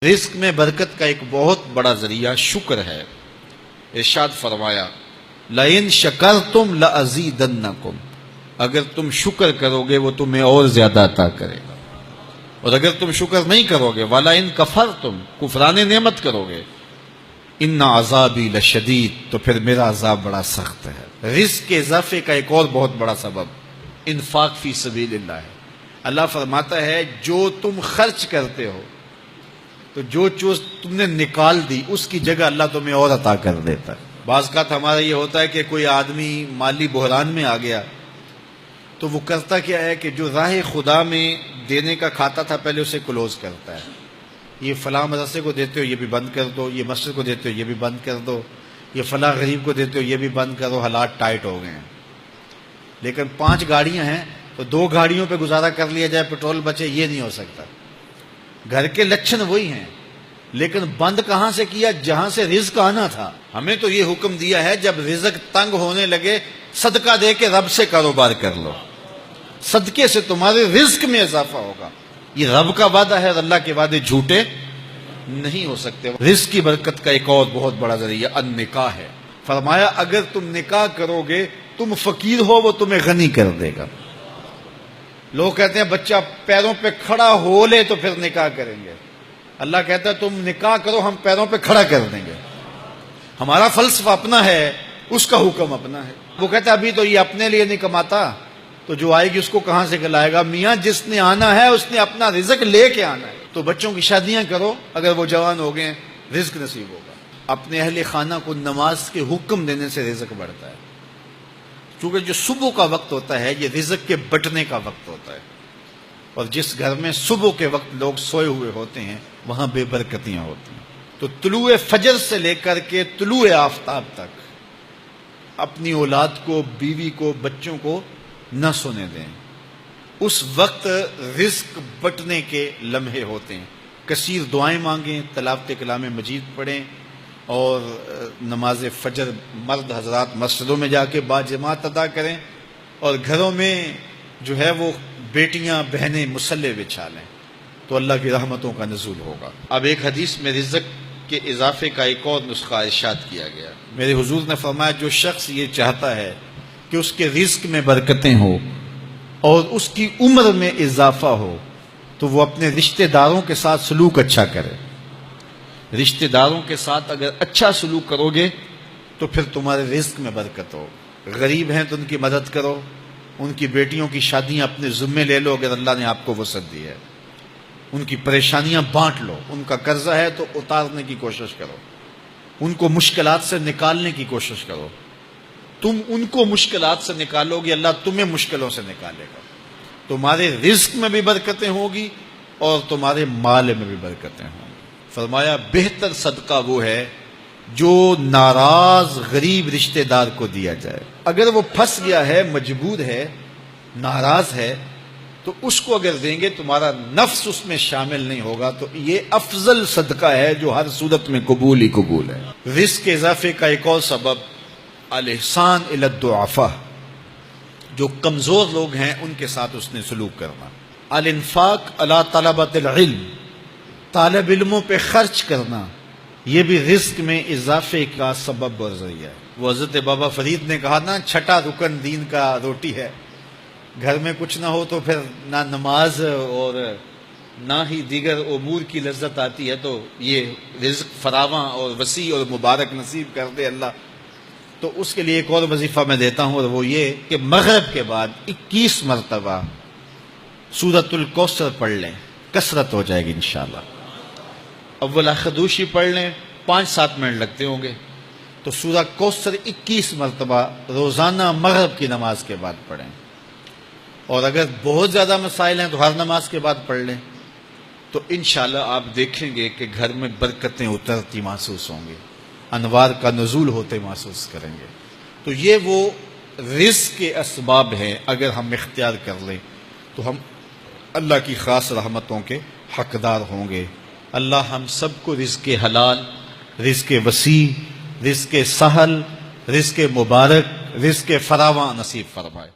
رزق میں برکت کا ایک بہت بڑا ذریعہ شکر ہے۔ ارشاد فرمایا لَإِن شَكَرْتُمْ لَأَزِيدَنَّكُمْ، اگر تم شکر کرو گے وہ تمہیں اور زیادہ عطا کرے گا، اور اگر تم شکر نہیں کرو گے وَلَئِن كَفَرْتُمْ، کفران نعمت کرو گے، إِنَّ عَذَابِي لَشَدِيدٌ، تو پھر میرا عذاب بڑا سخت ہے۔ رزق کے اضافے کا ایک اور بہت بڑا سبب انفاق فی سبیل اللہ ہے۔ اللہ فرماتا ہے جو تم خرچ کرتے ہو تو جو چیز تم نے نکال دی اس کی جگہ اللہ تمہیں اور عطا کر دیتا ہے۔ بعض اوقات ہمارا یہ ہوتا ہے کہ کوئی آدمی مالی بحران میں آ گیا تو وہ کرتا کیا ہے کہ جو راہ خدا میں دینے کا کھاتا تھا پہلے اسے کلوز کرتا ہے، یہ فلاں مدرسے کو دیتے ہو یہ بھی بند کر دو، یہ مسجد کو دیتے ہو یہ بھی بند کر دو، یہ فلاں غریب کو دیتے ہو یہ بھی بند کرو، حالات ٹائٹ ہو گئے ہیں۔ لیکن 5 گاڑیاں ہیں تو 2 گاڑیوں پہ گزارا کر لیا جائے، پیٹرول بچے، یہ نہیں ہو سکتا۔ گھر کے لچھن وہی ہیں لیکن بند کہاں سے کیا؟ جہاں سے رزق آنا تھا۔ ہمیں تو یہ حکم دیا ہے جب رزق تنگ ہونے لگے صدقہ دے کے رب سے کاروبار کر لو، صدقے سے تمہارے رزق میں اضافہ ہوگا۔ یہ رب کا وعدہ ہے اور اللہ کے وعدے جھوٹے نہیں ہو سکتے۔ رزق کی برکت کا ایک اور بہت بڑا ذریعہ النکاح ہے۔ فرمایا اگر تم نکاح کرو گے تم فقیر ہو وہ تمہیں غنی کر دے گا۔ لوگ کہتے ہیں بچہ پیروں پہ کھڑا ہو لے تو پھر نکاح کریں گے، اللہ کہتا ہے تم نکاح کرو ہم پیروں پہ کھڑا کر دیں گے۔ ہمارا فلسفہ اپنا ہے، اس کا حکم اپنا ہے۔ وہ کہتا ہے ابھی تو یہ اپنے لیے نہیں کماتا تو جو آئے گی اس کو کہاں سے کھلائے گا؟ میاں جس نے آنا ہے اس نے اپنا رزق لے کے آنا ہے۔ تو بچوں کی شادیاں کرو، اگر وہ جوان ہو گئے رزق نصیب ہوگا۔ اپنے اہل خانہ کو نماز کے حکم دینے سے رزق بڑھتا ہے، کیونکہ جو صبح کا وقت ہوتا ہے یہ رزق کے بٹنے کا وقت ہوتا ہے، اور جس گھر میں صبح کے وقت لوگ سوئے ہوئے ہوتے ہیں وہاں بے برکتیاں ہوتی ہیں۔ تو طلوع فجر سے لے کر کے طلوع آفتاب تک اپنی اولاد کو، بیوی کو، بچوں کو نہ سونے دیں۔ اس وقت رزق بٹنے کے لمحے ہوتے ہیں۔ کثیر دعائیں مانگیں، تلاوت کلام مجید پڑھیں، اور نماز فجر مرد حضرات مسجدوں میں جا کے باجماعت ادا کریں، اور گھروں میں جو ہے وہ بیٹیاں بہنیں مصلے بچھا لیں تو اللہ کی رحمتوں کا نزول ہوگا۔ اب ایک حدیث میں رزق کے اضافے کا ایک اور نسخہ ارشاد کیا گیا۔ میرے حضور نے فرمایا جو شخص یہ چاہتا ہے کہ اس کے رزق میں برکتیں ہوں اور اس کی عمر میں اضافہ ہو تو وہ اپنے رشتہ داروں کے ساتھ سلوک اچھا کرے۔ رشتہ داروں کے ساتھ اگر اچھا سلوک کرو گے تو پھر تمہارے رزق میں برکت ہو۔ غریب ہیں تو ان کی مدد کرو، ان کی بیٹیوں کی شادیاں اپنے ذمے لے لو اگر اللہ نے آپ کو وسعت دی ہے، ان کی پریشانیاں بانٹ لو، ان کا قرضہ ہے تو اتارنے کی کوشش کرو، ان کو مشکلات سے نکالنے کی کوشش کرو۔ تم ان کو مشکلات سے نکالو گے اللہ تمہیں مشکلوں سے نکالے گا۔ تمہارے رزق میں بھی برکتیں ہوگی اور تمہارے مال میں بھی برکتیں ہوں گی۔ فرمایا بہتر صدقہ وہ ہے جو ناراض غریب رشتہ دار کو دیا جائے۔ اگر وہ پھنس گیا ہے، مجبور ہے، ناراض ہے، تو اس کو اگر دیں گے تمہارا نفس اس میں شامل نہیں ہوگا، تو یہ افضل صدقہ ہے جو ہر صورت میں قبول ہی قبول ہے۔ رزق کے اضافے کا ایک اور سبب الاحسان الی الضعفاء، جو کمزور لوگ ہیں ان کے ساتھ اس نے سلوک کرنا۔ الانفاق علی طلبۃ العلم، طالب علموں پہ خرچ کرنا، یہ بھی رزق میں اضافے کا سبب اور ذریعہ ہے۔ وہ حضرت بابا فرید نے کہا نا 6واں رکن دین کا روٹی ہے۔ گھر میں کچھ نہ ہو تو پھر نہ نماز اور نہ ہی دیگر امور کی لذت آتی ہے، تو یہ رزق فراواں اور وسیع اور مبارک نصیب کر دے اللہ۔ تو اس کے لیے ایک اور وظیفہ میں دیتا ہوں، اور وہ یہ کہ مغرب کے بعد 21 مرتبہ سورۃ الکوثر پڑھ لیں، کثرت ہو جائے گی انشاءاللہ۔ اول خدوشی پڑھ لیں، 5-7 منٹ لگتے ہوں گے، تو سورہ کوثر 21 مرتبہ روزانہ مغرب کی نماز کے بعد پڑھیں، اور اگر بہت زیادہ مسائل ہیں تو ہر نماز کے بعد پڑھ لیں، تو انشاءاللہ آپ دیکھیں گے کہ گھر میں برکتیں اترتی محسوس ہوں گی، انوار کا نزول ہوتے محسوس کریں گے۔ تو یہ وہ رزق کے اسباب ہیں، اگر ہم اختیار کر لیں تو ہم اللہ کی خاص رحمتوں کے حقدار ہوں گے۔ اللہ ہم سب کو رزق حلال، رزق وسیع، رزق سہل، رزق مبارک، رزق فراواں نصیب فرمائے۔